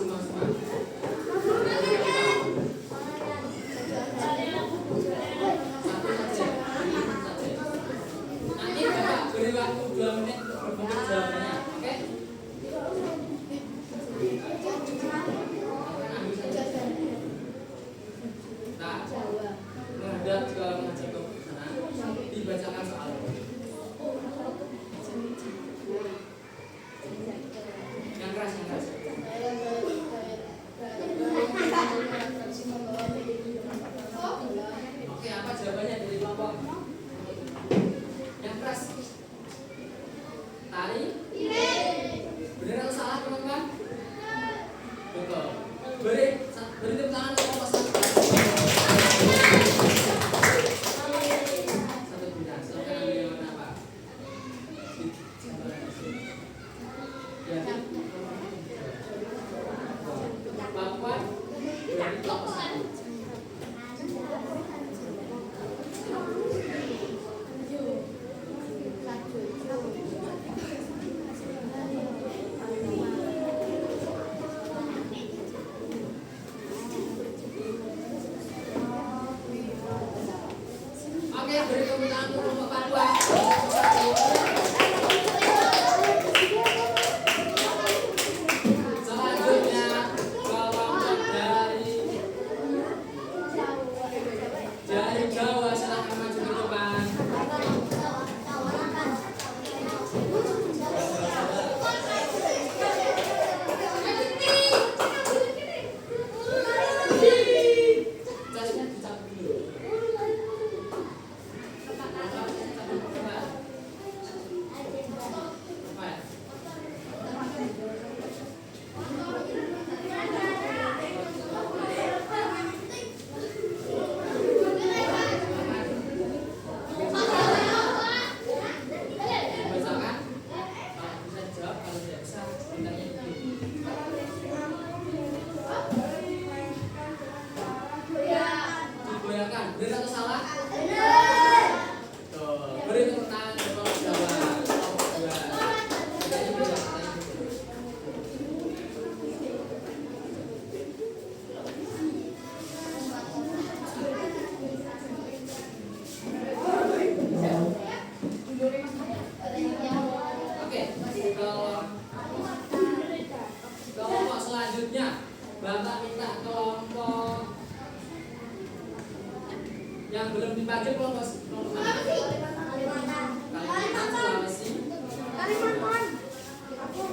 A: Yang belum dipanggil kelompok mana? Kalimantan, Sulawesi.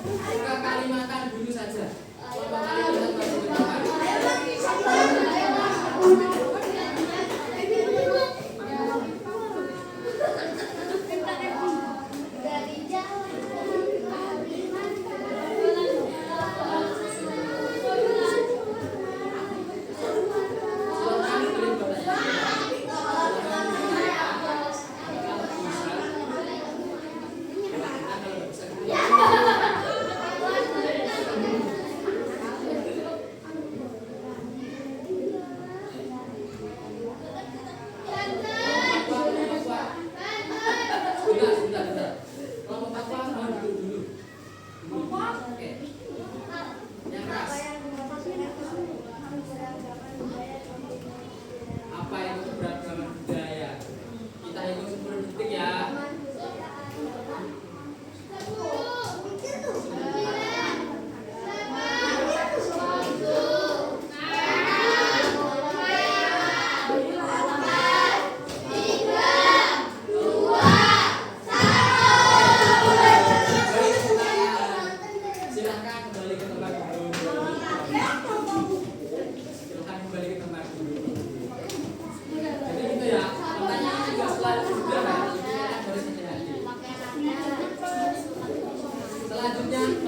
A: Buka Kalimantan dulu saja. Kelompok Kalimantan masih berdepan.
B: Kemudian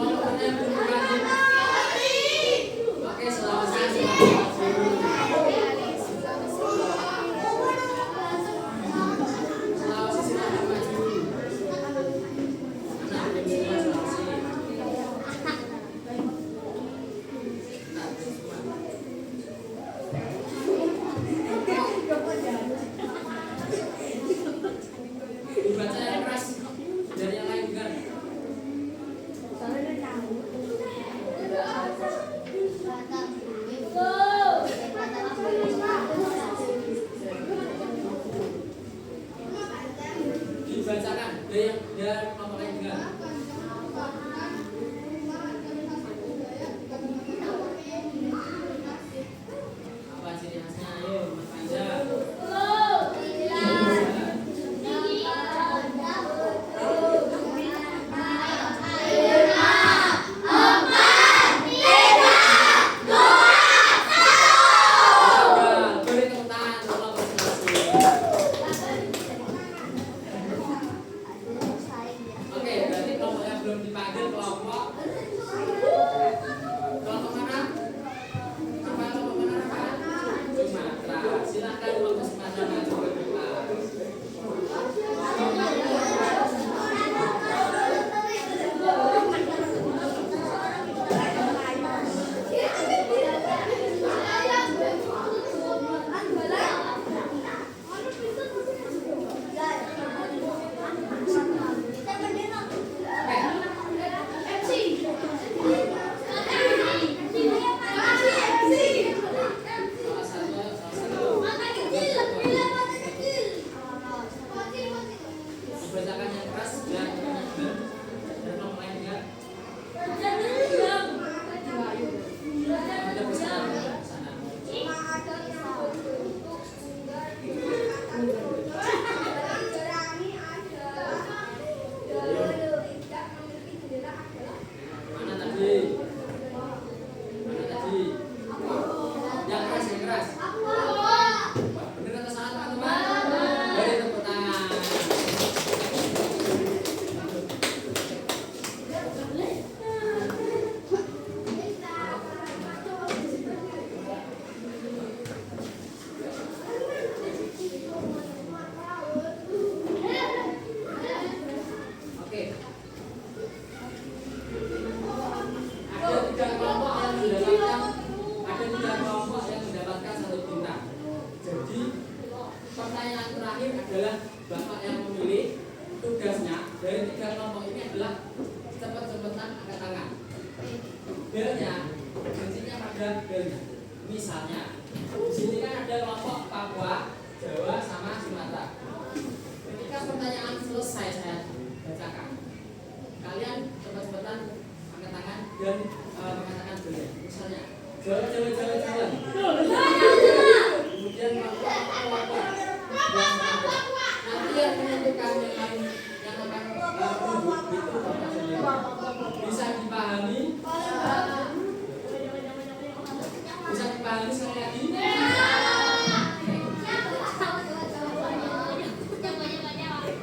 A: dipahami sekali lagi?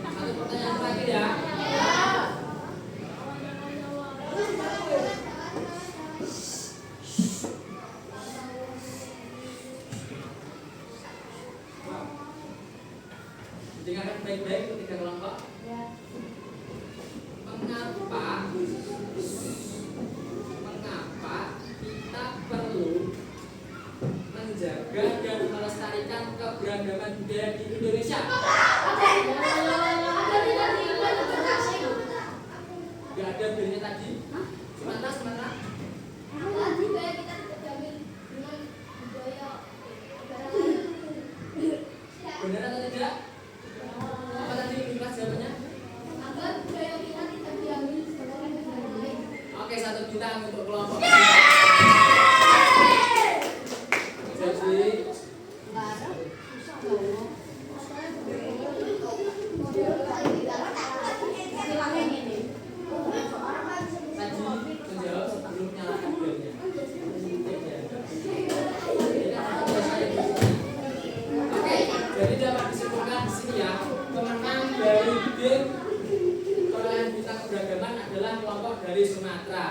A: Satu pertanyaan terakhir ya. Dengarkan baik-baik ketiga kelompok. Mengapa kita perlu menjaga dan melestarikan keberagaman budaya di Indonesia? Gak ada bedanya tadi. Sementara. Benar atau tidak? Apa tadi kelas jawabannya? Oke, satu bintang untuk kelompok. Jadi tadi menjawab sebelum menyalakan belnya. Oke, jadi dapat disimpulkan di sini ya, pemenang dari game perolehan bintang keberagaman adalah kelompok dari Sumatera.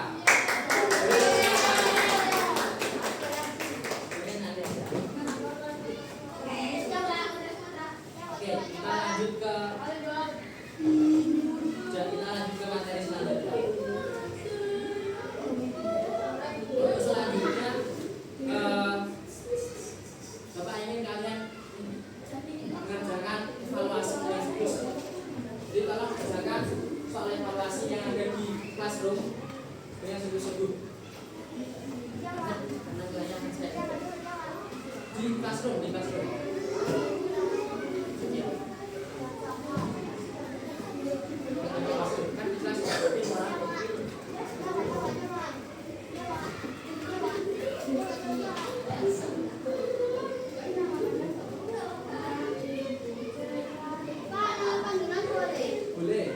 A: Oke, kita lanjut ke materi selanjutnya. Untuk selanjutnya, Bapak ingin kalian mengerjakan evaluasi dengan fokus. Jadi tolong kerjakan soal evaluasi yang ada di classroom dengan sungguh-sungguh. Karena kelayangan saya di classroom. Kan di classroom. Boleh.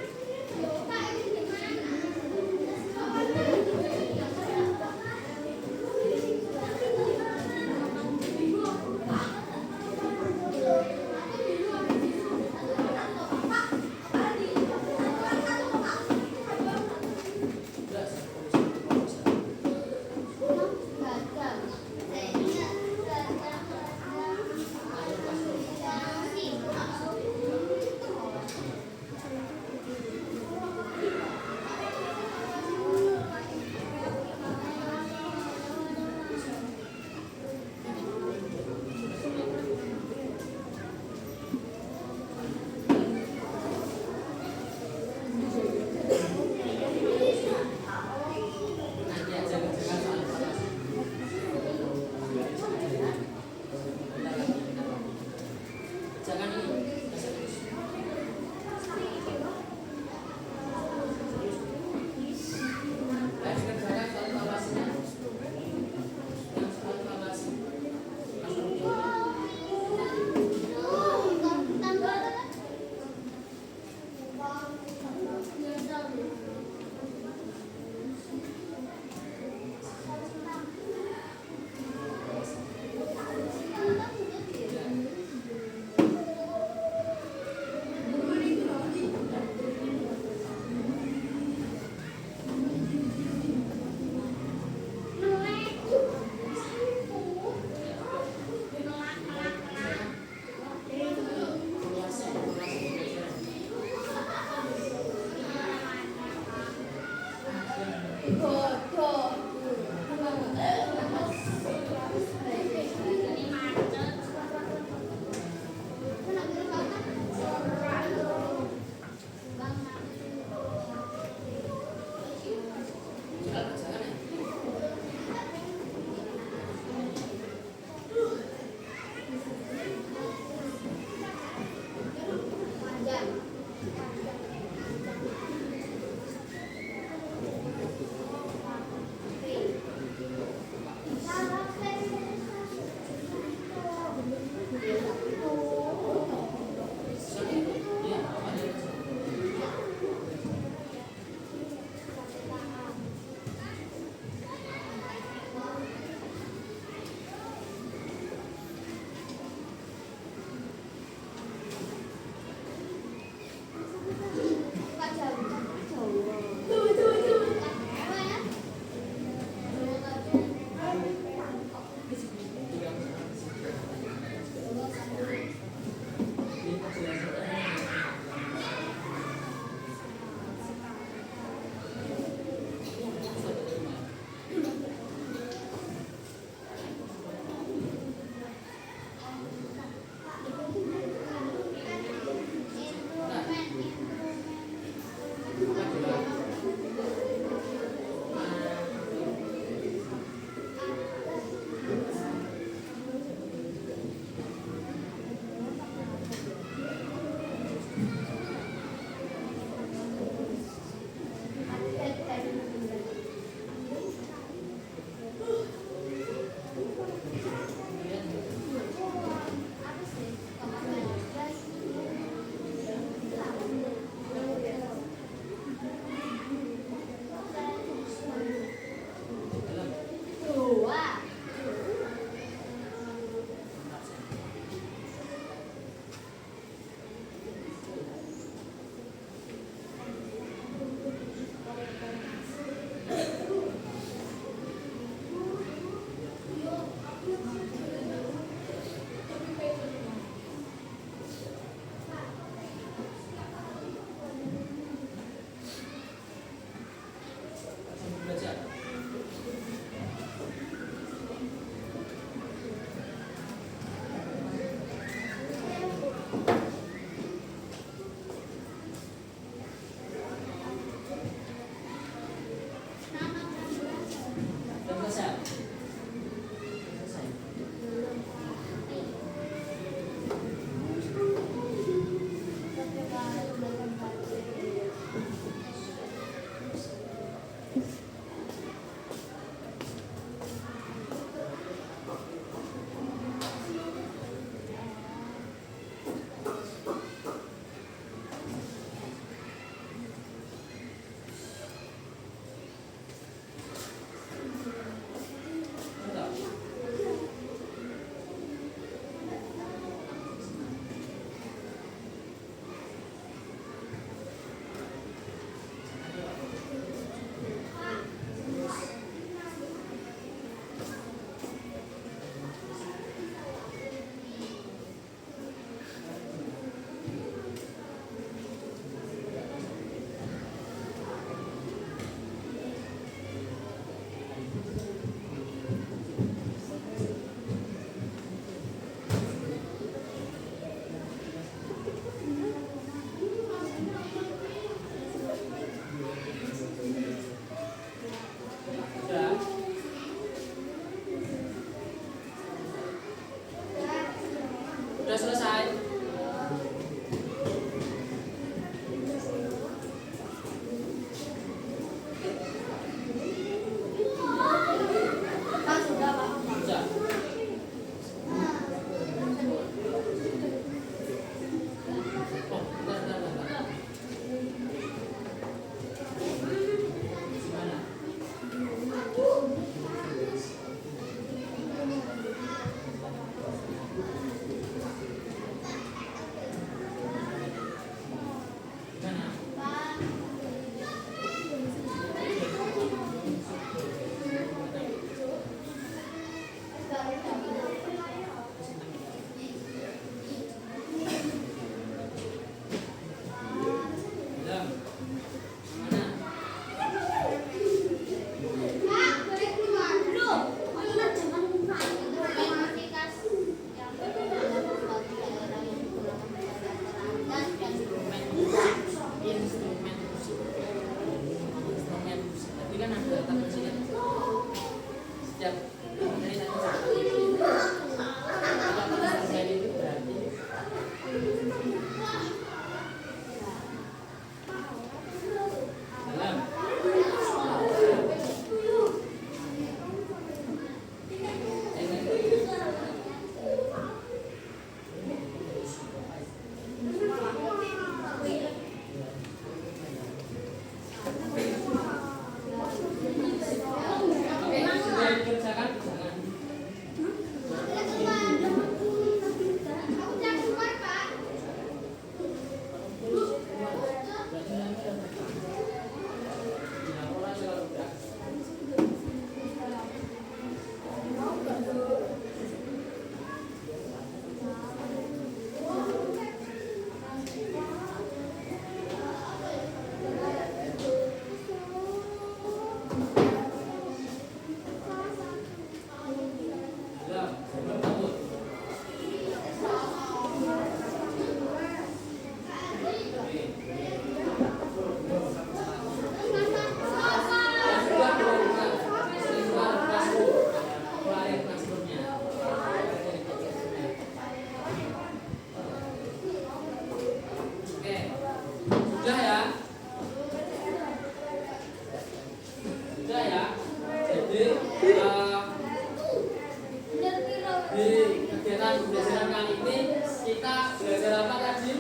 A: di kegiatan pembelajaran kali ini kita belajar apa tadi?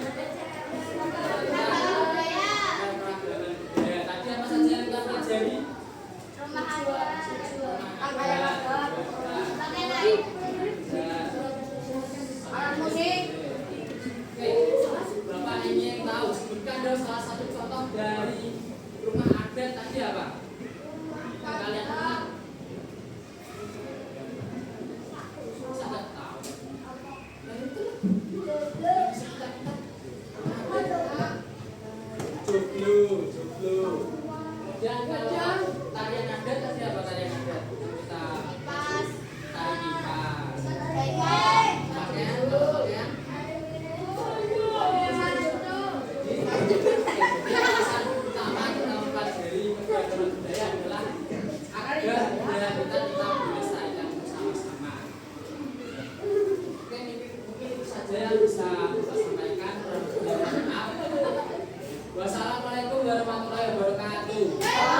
A: Budaya. Tadi apa saja yang kita pelajari?
B: Rumah adat, alat musik.
A: Oke, Bapak ingin tahu sebutkan dong salah satu contoh dari rumah adat tadi apa? Yang kalian kenal? Saya tahu. Yang itu joglo. Kemudian kalau tarian adat tadi apa tarian adat? Kita
B: Pas.
A: tari kipas.
B: Pakaian.
A: Pakaian. Alasan utama kita mempelajari kegiatan budaya adalah agar budaya kita melestarikan bersama-sama. Oke, mungkin itu saja yang bisa saya sampaikan. Maaf. Wassalamualaikum warahmatullahi wabarakatuh.